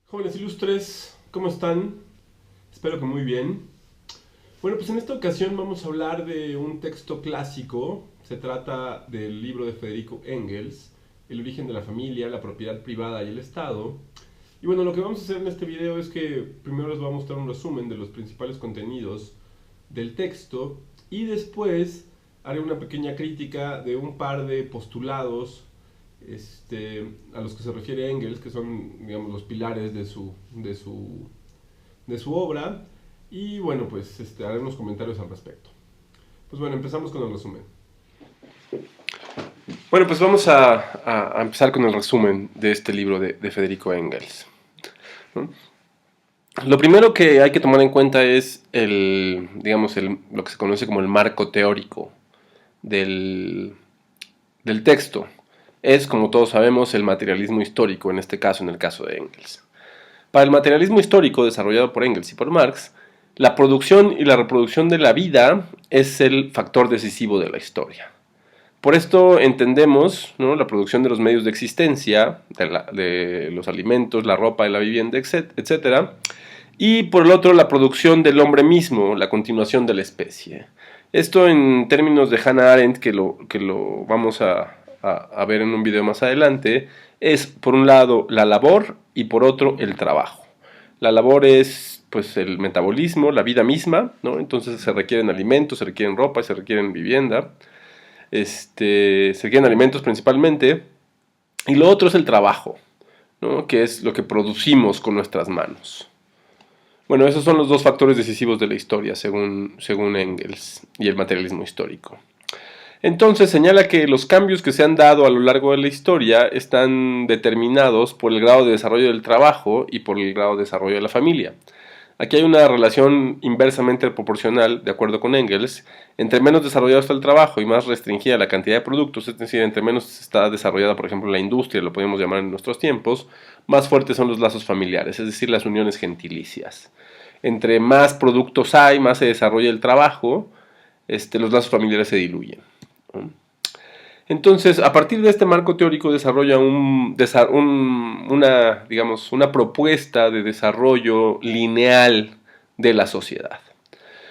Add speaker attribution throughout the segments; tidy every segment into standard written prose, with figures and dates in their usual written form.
Speaker 1: Jóvenes ilustres, ¿cómo están? Espero que muy bien. Bueno, pues en esta ocasión vamos a hablar de un texto clásico. Se trata del libro de Federico Engels, El origen de la familia, la propiedad privada y el Estado. Y bueno, lo que vamos a hacer en este video es que primero les voy a mostrar un resumen de los principales contenidos del texto y después haré una pequeña crítica de un par de postulados a los que se refiere Engels, que son, digamos, los pilares de su obra. Y bueno, pues haré unos comentarios al respecto. Pues bueno, empezamos con el resumen. Bueno, pues vamos a empezar con el resumen de este libro de Federico Engels, ¿no? Lo primero que hay que tomar en cuenta es lo que se conoce como el marco teórico del texto. Es, como todos sabemos, el materialismo histórico, en este caso, en el caso de Engels. Para el materialismo histórico desarrollado por Engels y por Marx, la producción y la reproducción de la vida es el factor decisivo de la historia. Por esto entendemos, ¿no?, la producción de los medios de existencia, de los alimentos, la ropa, la vivienda, etc. Y por el otro, la producción del hombre mismo, la continuación de la especie. Esto en términos de Hannah Arendt, que lo vamos a ver en un video más adelante, es por un lado la labor y por otro el trabajo. La labor es pues el metabolismo, la vida misma, ¿no? Entonces se requieren alimentos, se requieren ropa, se requieren vivienda, se requieren alimentos principalmente, y lo otro es el trabajo, ¿no?, que es lo que producimos con nuestras manos. Bueno, esos son los dos factores decisivos de la historia, según Engels y el materialismo histórico. Entonces señala que los cambios que se han dado a lo largo de la historia están determinados por el grado de desarrollo del trabajo y por el grado de desarrollo de la familia. Aquí hay una relación inversamente proporcional, de acuerdo con Engels, entre menos desarrollado está el trabajo y más restringida la cantidad de productos, es decir, entre menos está desarrollada, por ejemplo, la industria, lo podemos llamar en nuestros tiempos, más fuertes son los lazos familiares, es decir, las uniones gentilicias. Entre más productos hay, más se desarrolla el trabajo, los lazos familiares se diluyen. Entonces, a partir de este marco teórico desarrolla una propuesta de desarrollo lineal de la sociedad.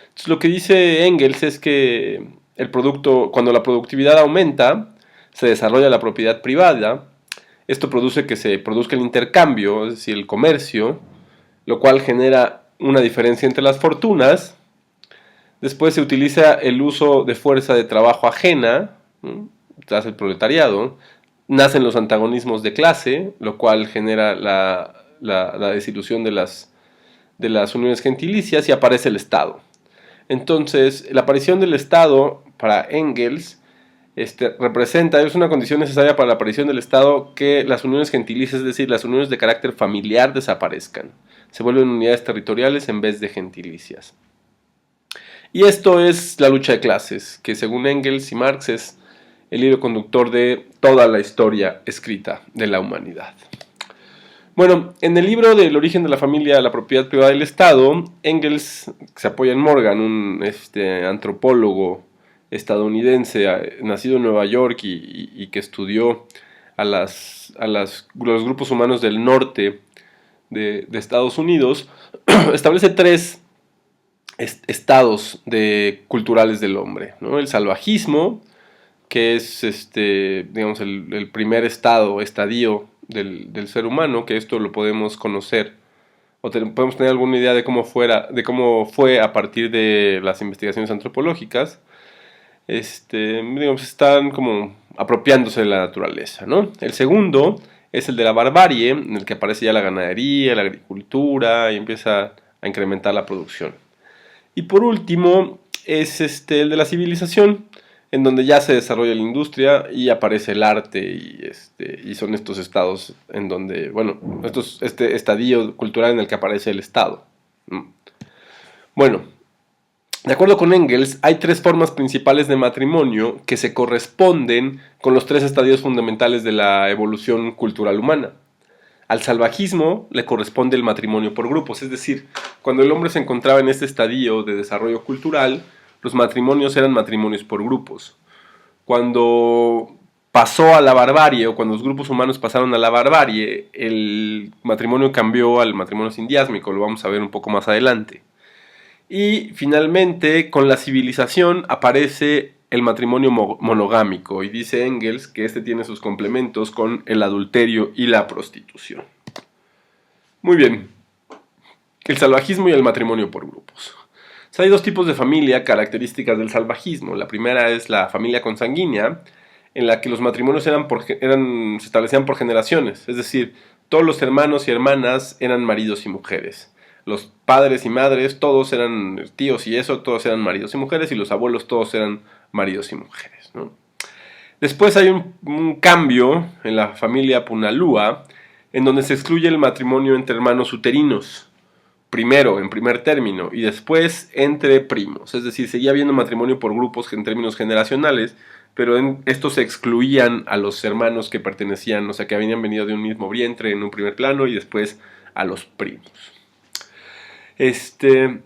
Speaker 1: Entonces, lo que dice Engels es que cuando la productividad aumenta, se desarrolla la propiedad privada. Esto produce que se produzca el intercambio, es decir, el comercio, lo cual genera una diferencia entre las fortunas. Después se utiliza el uso de fuerza de trabajo ajena, tras el proletariado. Nacen los antagonismos de clase, lo cual genera la desilusión de las uniones gentilicias, y aparece el Estado. Entonces, la aparición del Estado para Engels es una condición necesaria para la aparición del Estado, que las uniones gentilicias, es decir, las uniones de carácter familiar, desaparezcan. Se vuelven unidades territoriales en vez de gentilicias. Y esto es la lucha de clases, que según Engels y Marx es el hilo conductor de toda la historia escrita de la humanidad. Bueno, en el libro del origen de la familia, la propiedad privada del Estado, Engels se apoya en Morgan, un antropólogo estadounidense nacido en Nueva York y que estudió a los grupos humanos del norte de Estados Unidos. Establece tres estados culturales del hombre, ¿no? El salvajismo, que es el primer estadio del ser humano, que esto lo podemos conocer o podemos tener alguna idea de cómo fue a partir de las investigaciones antropológicas. Están como apropiándose de la naturaleza, ¿no? El segundo es el de la barbarie, en el que aparece ya la ganadería, la agricultura, y empieza a incrementar la producción. Y por último es el de la civilización, en donde ya se desarrolla la industria y aparece el arte, y son estos estados en donde, este estadio cultural en el que aparece el Estado. Bueno, de acuerdo con Engels, hay tres formas principales de matrimonio que se corresponden con los tres estadios fundamentales de la evolución cultural humana. Al salvajismo le corresponde el matrimonio por grupos, es decir, cuando el hombre se encontraba en este estadio de desarrollo cultural, los matrimonios eran matrimonios por grupos. Cuando pasó a la barbarie, o cuando los grupos humanos pasaron a la barbarie, el matrimonio cambió al matrimonio sindiásmico, lo vamos a ver un poco más adelante. Y finalmente, con la civilización aparece el matrimonio monogámico, y dice Engels que este tiene sus complementos con el adulterio y la prostitución. Muy bien, el salvajismo y el matrimonio por grupos. Hay dos tipos de familia características del salvajismo. La primera es la familia consanguínea, en la que los matrimonios se establecían por generaciones, es decir, todos los hermanos y hermanas eran maridos y mujeres. Los padres y madres, todos eran tíos y eso, todos eran maridos y mujeres, y los abuelos todos eran maridos y mujeres, ¿no? Después hay un cambio en la familia Punalúa, en donde se excluye el matrimonio entre hermanos uterinos, primero en primer término, y después entre primos, es decir, seguía habiendo matrimonio por grupos en términos generacionales, pero estos se excluían a los hermanos que pertenecían, o sea, que habían venido de un mismo vientre en un primer plano, y después a los primos. Este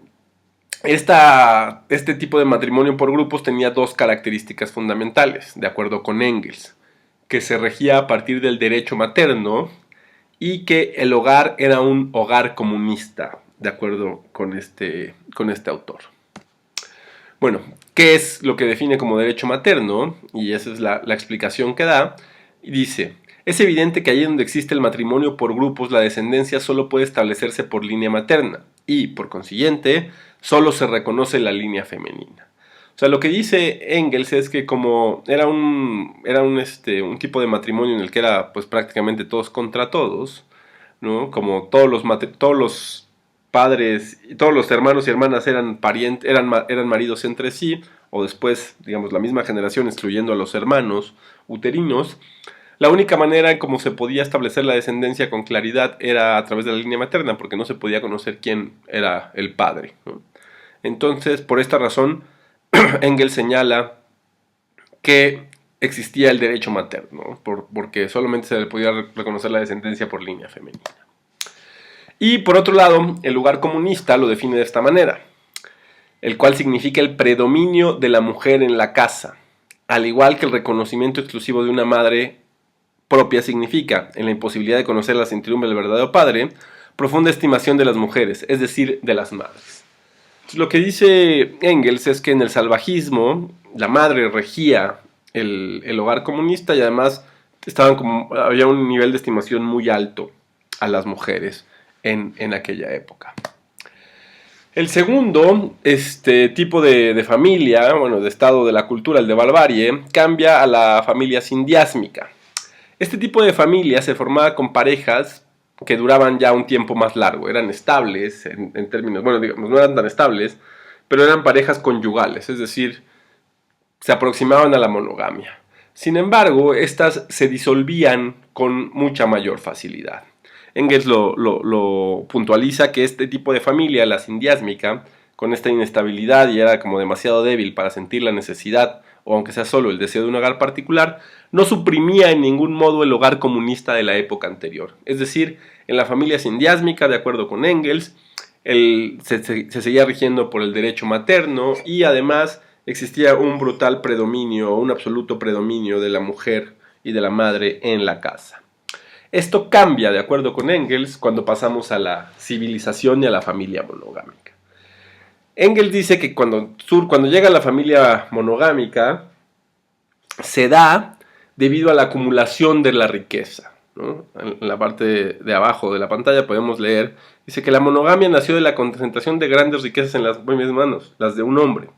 Speaker 1: tipo de matrimonio por grupos tenía dos características fundamentales, de acuerdo con Engels, que se regía a partir del derecho materno y que el hogar era un hogar comunista, de acuerdo con este autor. Bueno, ¿qué es lo que define como derecho materno? Y esa es la explicación que da. Y dice: es evidente que allí donde existe el matrimonio por grupos, la descendencia solo puede establecerse por línea materna y, por consiguiente, solo se reconoce la línea femenina. O sea, lo que dice Engels es que como era un tipo de matrimonio en el que era pues prácticamente todos contra todos, ¿no? Como todos los padres, todos los hermanos y hermanas eran maridos entre sí, o después, digamos, la misma generación, excluyendo a los hermanos uterinos. La única manera en cómo se podía establecer la descendencia con claridad era a través de la línea materna, porque no se podía conocer quién era el padre, ¿no? Entonces, por esta razón, Engels señala que existía el derecho materno, porque solamente se le podía reconocer la descendencia por línea femenina. Y por otro lado, el lugar comunista lo define de esta manera, el cual significa el predominio de la mujer en la casa, al igual que el reconocimiento exclusivo de una madre propia significa, en la imposibilidad de conocer la certidumbre del verdadero padre, profunda estimación de las mujeres, es decir, de las madres. Entonces, lo que dice Engels es que en el salvajismo la madre regía el hogar comunista, y además había un nivel de estimación muy alto a las mujeres en aquella época. El segundo tipo de familia, de estado de la cultura, el de barbarie, cambia a la familia sindiásmica. Este tipo de familia se formaba con parejas que duraban ya un tiempo más largo, eran estables en términos, digamos, no eran tan estables, pero eran parejas conyugales, es decir, se aproximaban a la monogamia. Sin embargo, estas se disolvían con mucha mayor facilidad. Engels lo puntualiza que este tipo de familia, la sindiásmica, con esta inestabilidad y era como demasiado débil para sentir la necesidad, o aunque sea solo el deseo de un hogar particular, no suprimía en ningún modo el hogar comunista de la época anterior. Es decir, en la familia sindiásmica, de acuerdo con Engels, se seguía rigiendo por el derecho materno, y además existía un brutal predominio, un absoluto predominio de la mujer y de la madre en la casa. Esto cambia, de acuerdo con Engels, cuando pasamos a la civilización y a la familia monogámica. Engels dice que cuando llega la familia monogámica, se da debido a la acumulación de la riqueza, ¿no? En la parte de abajo de la pantalla podemos leer, dice que la monogamia nació de la concentración de grandes riquezas en las mismas manos, las de un hombre,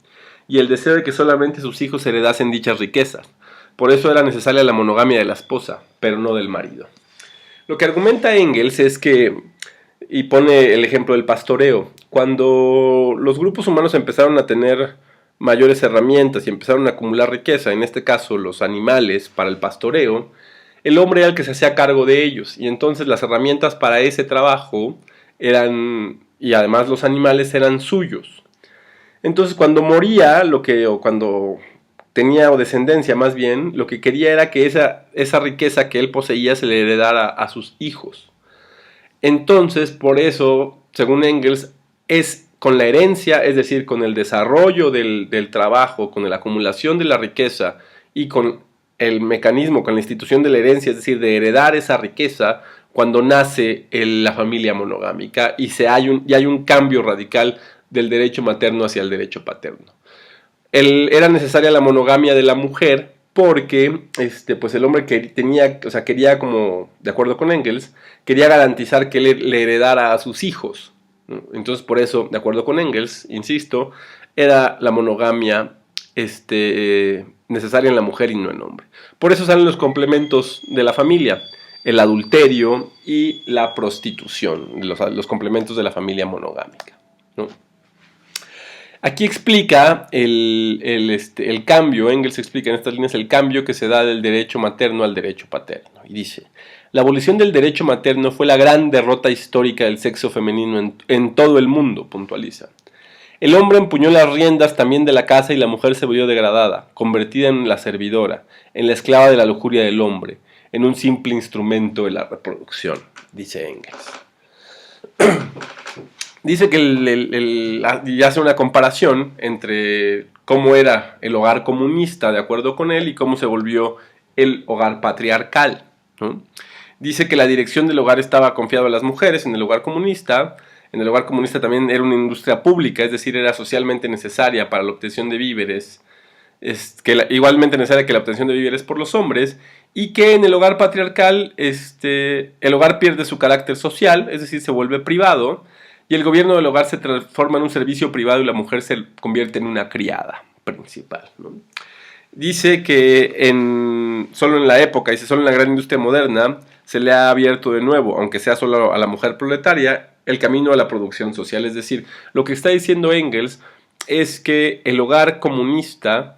Speaker 1: y el deseo de que solamente sus hijos heredasen dichas riquezas. Por eso era necesaria la monogamia de la esposa, pero no del marido. Lo que argumenta Engels es que, y pone el ejemplo del pastoreo, cuando los grupos humanos empezaron a tener mayores herramientas y empezaron a acumular riqueza, en este caso los animales para el pastoreo, el hombre era el que se hacía cargo de ellos, y entonces las herramientas para ese trabajo y además los animales eran suyos. Entonces cuando moría, o cuando tenía descendencia más bien, lo que quería era que esa riqueza que él poseía se le heredara a sus hijos. Entonces, por eso, según Engels, es con la herencia, es decir, con el desarrollo del trabajo, con la acumulación de la riqueza y con el mecanismo, con la institución de la herencia, es decir, de heredar esa riqueza cuando nace la familia monogámica y hay un cambio radical del derecho materno hacia el derecho paterno. Era necesaria la monogamia de la mujer porque pues el hombre que tenía, o sea, quería, como de acuerdo con Engels, quería garantizar que le heredara a sus hijos, ¿no? Entonces, por eso, de acuerdo con Engels, insisto, era la monogamia necesaria en la mujer y no en el hombre. Por eso salen los complementos de la familia, el adulterio y la prostitución, los complementos de la familia monogámica, ¿no? Aquí explica el cambio, Engels explica en estas líneas el cambio que se da del derecho materno al derecho paterno. Y dice, la abolición del derecho materno fue la gran derrota histórica del sexo femenino en todo el mundo, puntualiza. El hombre empuñó las riendas también de la casa y la mujer se vio degradada, convertida en la servidora, en la esclava de la lujuria del hombre, en un simple instrumento de la reproducción, dice Engels. Dice que y hace una comparación entre cómo era el hogar comunista, de acuerdo con él, y cómo se volvió el hogar patriarcal, ¿no? Dice que la dirección del hogar estaba confiada a las mujeres en el hogar comunista. En el hogar comunista también era una industria pública, es decir, era socialmente necesaria para la obtención de víveres, igualmente necesaria que la obtención de víveres por los hombres, y que en el hogar patriarcal el hogar pierde su carácter social, es decir, se vuelve privado, y el gobierno del hogar se transforma en un servicio privado y la mujer se convierte en una criada principal, ¿no? Dice que solo en la época, solo en la gran industria moderna, se le ha abierto de nuevo, aunque sea solo a la mujer proletaria, el camino a la producción social. Es decir, lo que está diciendo Engels es que en el hogar comunista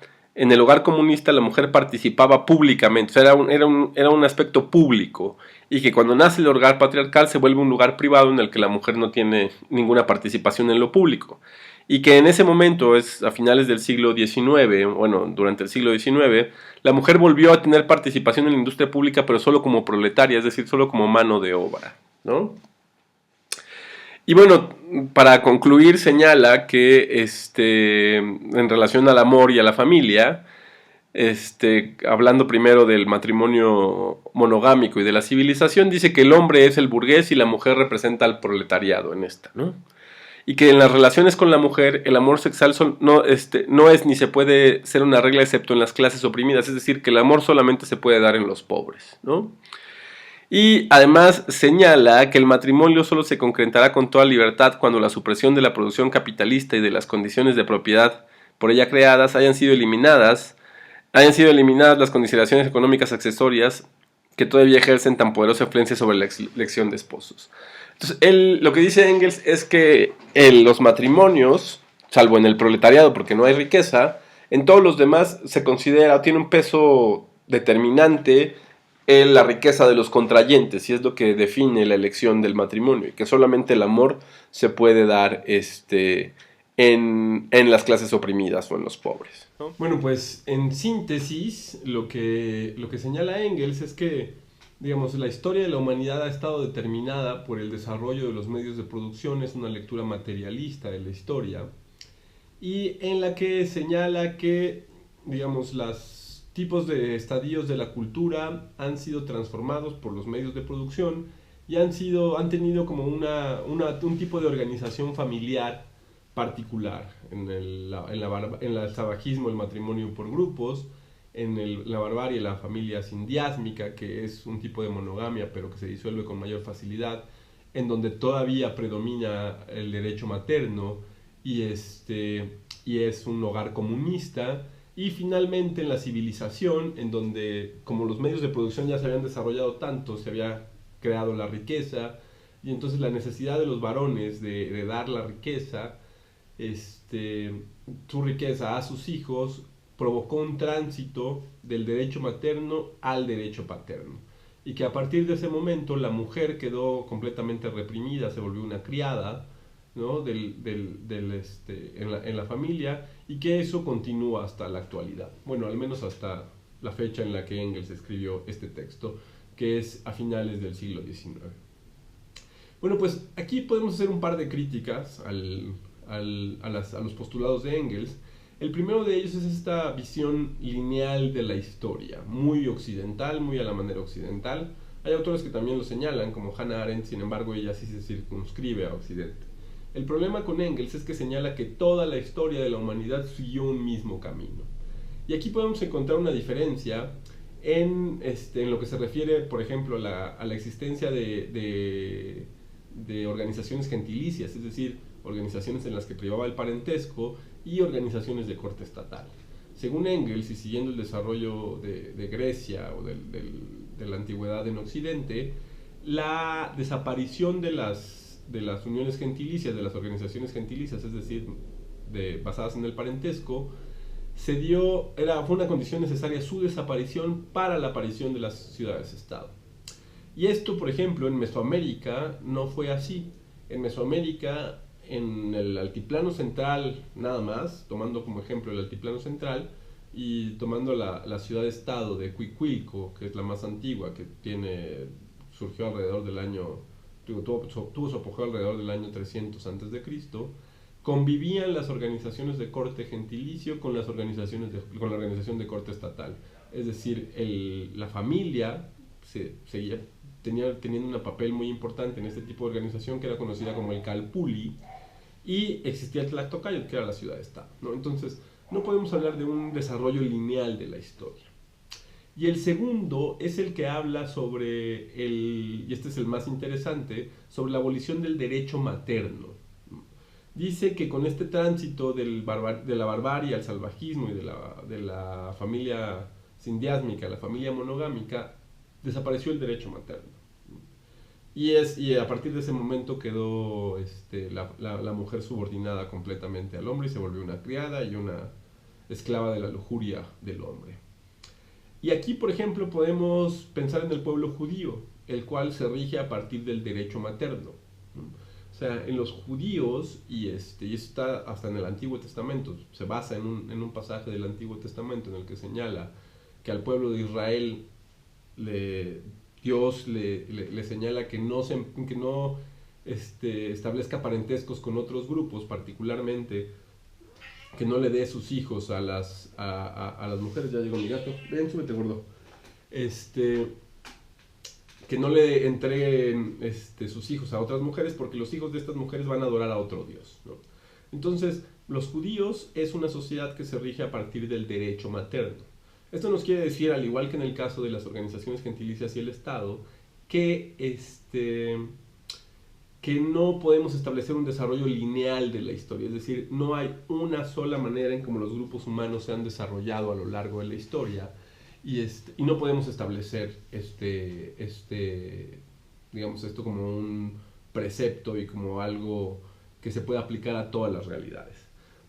Speaker 1: la mujer participaba públicamente, o sea, era un aspecto público, y que cuando nace el hogar patriarcal se vuelve un lugar privado en el que la mujer no tiene ninguna participación en lo público. Y que en ese momento, a finales del siglo XIX, bueno, durante el siglo XIX, la mujer volvió a tener participación en la industria pública, pero solo como proletaria, es decir, solo como mano de obra, ¿no? Y bueno, para concluir, señala que en relación al amor y a la familia, hablando primero del matrimonio monogámico y de la civilización, dice que el hombre es el burgués y la mujer representa al proletariado en esta, ¿no? Y que en las relaciones con la mujer el amor sexual no es ni se puede ser una regla excepto en las clases oprimidas, es decir, que el amor solamente se puede dar en los pobres, ¿no? Y además señala que el matrimonio solo se concretará con toda libertad cuando la supresión de la producción capitalista y de las condiciones de propiedad por ella creadas hayan sido eliminadas las consideraciones económicas accesorias que todavía ejercen tan poderosa influencia sobre la elección de esposos. Entonces, lo que dice Engels es que los matrimonios, salvo en el proletariado porque no hay riqueza, en todos los demás se considera, tiene un peso determinante en la riqueza de los contrayentes, y es lo que define la elección del matrimonio, y que solamente el amor se puede dar en las clases oprimidas o en los pobres, ¿no? Bueno, pues en síntesis, lo que señala Engels es que, digamos, la historia de la humanidad ha estado determinada por el desarrollo de los medios de producción, es una lectura materialista de la historia, y en la que señala que, digamos, los tipos de estadios de la cultura han sido transformados por los medios de producción y han tenido como un tipo de organización familiar particular en el salvajismo, el matrimonio por grupos, la barbarie, la familia sindiásmica, que es un tipo de monogamia pero que se disuelve con mayor facilidad, en donde todavía predomina el derecho materno y es un hogar comunista. Y finalmente en la civilización, en donde como los medios de producción ya se habían desarrollado tanto, se había creado la riqueza, y entonces la necesidad de los varones de dar la riqueza, su riqueza a sus hijos, provocó un tránsito del derecho materno al derecho paterno. Y que a partir de ese momento la mujer quedó completamente reprimida, se volvió una criada, ¿no? En la familia, y que eso continúa hasta la actualidad. Bueno, al menos hasta la fecha en la que Engels escribió este texto, que es a finales del siglo XIX. Bueno, pues aquí podemos hacer un par de críticas a los postulados de Engels, El primero de ellos es esta visión lineal de la historia, muy occidental, muy a la manera occidental. Hay autores que también lo señalan, como Hannah Arendt, sin embargo ella sí se circunscribe a Occidente. El problema con Engels es que señala que toda la historia de la humanidad siguió un mismo camino. Y aquí podemos encontrar una diferencia en lo que se refiere, por ejemplo, a la existencia de organizaciones gentilicias, es decir, organizaciones en las que privaba el parentesco y organizaciones de corte estatal. Según Engels, y siguiendo el desarrollo de Grecia o de la antigüedad en Occidente, la desaparición de las uniones gentilicias, de las organizaciones gentilicias, es decir, basadas en el parentesco, fue una condición necesaria su desaparición para la aparición de las ciudades-estado. Y esto, por ejemplo, en Mesoamérica no fue así. En Mesoamérica, en el altiplano central nada más, tomando como ejemplo el altiplano central y tomando la ciudad-estado de Cuicuilco, que es la más antigua, que surgió alrededor del año, tuvo su apogeo alrededor del año 300 a.C., convivían las organizaciones de corte gentilicio con la organización de corte estatal. Es decir, la familia seguía teniendo un papel muy importante en este tipo de organización que era conocida como el Calpulli, y existía el Tlactocayotl, que era la ciudad-estado, ¿no? Entonces, no podemos hablar de un desarrollo lineal de la historia. Y el segundo es el que habla y este es el más interesante, sobre la abolición del derecho materno. Dice que con este tránsito de la barbarie al salvajismo y de la familia sindiásmica a la familia monogámica, desapareció el derecho materno. Y a partir de ese momento quedó la mujer subordinada completamente al hombre y se volvió una criada y una esclava de la lujuria del hombre. Y aquí, por ejemplo, podemos pensar en el pueblo judío, el cual se rige a partir del derecho materno. O sea, en los judíos, y eso está hasta en el Antiguo Testamento, se basa en un pasaje del Antiguo Testamento en el que señala que al pueblo de Israel Dios le señala que no establezca parentescos con otros grupos, particularmente que no le dé sus hijos a las mujeres. Ya llegó mi gato, ven, súbete, gordo. Que no le entreguen sus hijos a otras mujeres, porque los hijos de estas mujeres van a adorar a otro Dios, ¿no? Entonces, los judíos es una sociedad que se rige a partir del derecho materno. Esto nos quiere decir, al igual que en el caso de las organizaciones gentilicias y el Estado, que no podemos establecer un desarrollo lineal de la historia, es decir, no hay una sola manera en cómo los grupos humanos se han desarrollado a lo largo de la historia, y no podemos establecer digamos, esto como un precepto y como algo que se pueda aplicar a todas las realidades.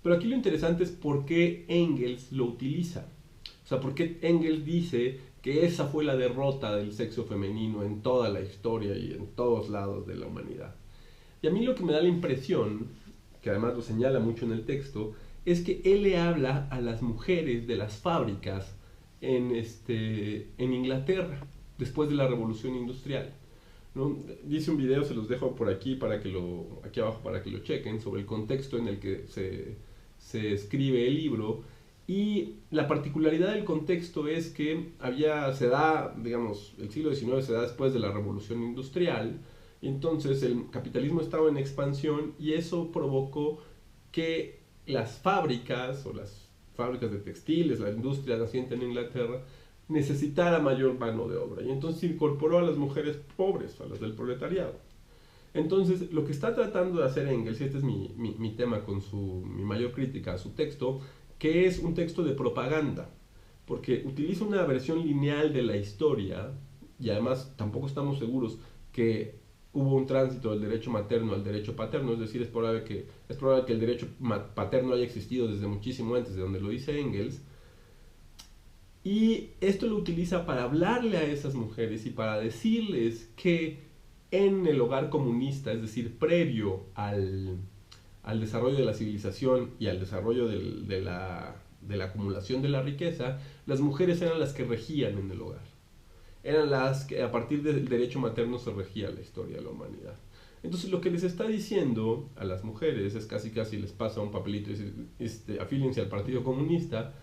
Speaker 1: Pero aquí lo interesante es por qué Engels lo utiliza. O sea, por qué Engels dice que esa fue la derrota del sexo femenino en toda la historia y en todos lados de la humanidad. Y a mí lo que me da la impresión, que además lo señala mucho en el texto, es que él le habla a las mujeres de las fábricas en Inglaterra, después de la Revolución Industrial, ¿no? Dice un video, se los dejo por aquí aquí abajo para que lo chequen, sobre el contexto en el que se escribe el libro. Y la particularidad del contexto es que digamos, el siglo XIX se da después de la Revolución Industrial, y entonces el capitalismo estaba en expansión, y eso provocó que las fábricas, o las fábricas de textiles, la industria naciente en Inglaterra, necesitara mayor mano de obra, y entonces incorporó a las mujeres pobres, a las del proletariado. Entonces, lo que está tratando de hacer Engels, y este es mi tema con mi mayor crítica a su texto, que es un texto de propaganda, porque utiliza una versión lineal de la historia, y además tampoco estamos seguros que hubo un tránsito del derecho materno al derecho paterno, es decir, es probable que el derecho paterno haya existido desde muchísimo antes de donde lo dice Engels, y esto lo utiliza para hablarle a esas mujeres y para decirles que en el hogar comunista, es decir, previo al desarrollo de la civilización y al desarrollo de la acumulación de la riqueza, las mujeres eran las que regían en el hogar. Eran las que a partir del derecho materno se regía la historia de la humanidad. Entonces lo que les está diciendo a las mujeres es casi les pasa un papelito y dice, afíliense al Partido Comunista,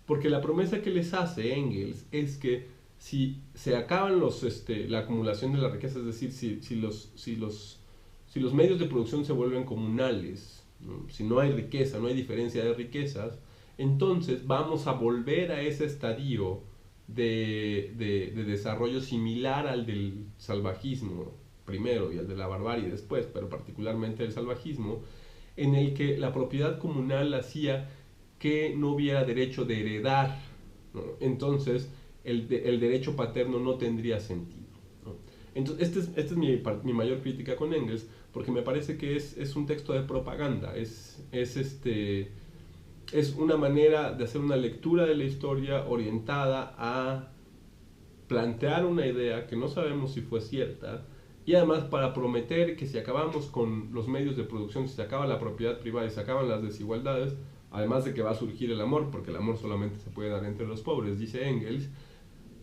Speaker 1: porque la promesa que les hace Engels es que si se acaban la acumulación de la riqueza, es decir, si los medios de producción se vuelven comunales, ¿no? Si no hay riqueza, no hay diferencia de riquezas, entonces vamos a volver a ese estadio de desarrollo similar al del salvajismo primero y al de la barbarie después, pero particularmente el salvajismo, en el que la propiedad comunal hacía que no hubiera derecho de heredar, ¿no? Entonces el derecho paterno no tendría sentido, ¿no? Entonces esta es mi mayor crítica con Engels, porque me parece que es un texto de propaganda, es una manera de hacer una lectura de la historia orientada a plantear una idea que no sabemos si fue cierta, y además para prometer que si acabamos con los medios de producción, si se acaba la propiedad privada y se acaban las desigualdades, además de que va a surgir el amor, porque el amor solamente se puede dar entre los pobres, dice Engels,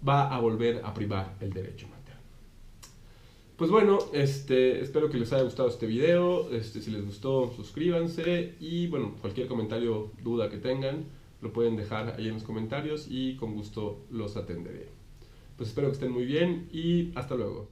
Speaker 1: va a volver a privar el derecho materno. Pues bueno, espero que les haya gustado este video. Si les gustó, suscríbanse, y bueno, cualquier comentario, duda que tengan, lo pueden dejar ahí en los comentarios y con gusto los atenderé. Pues espero que estén muy bien y hasta luego.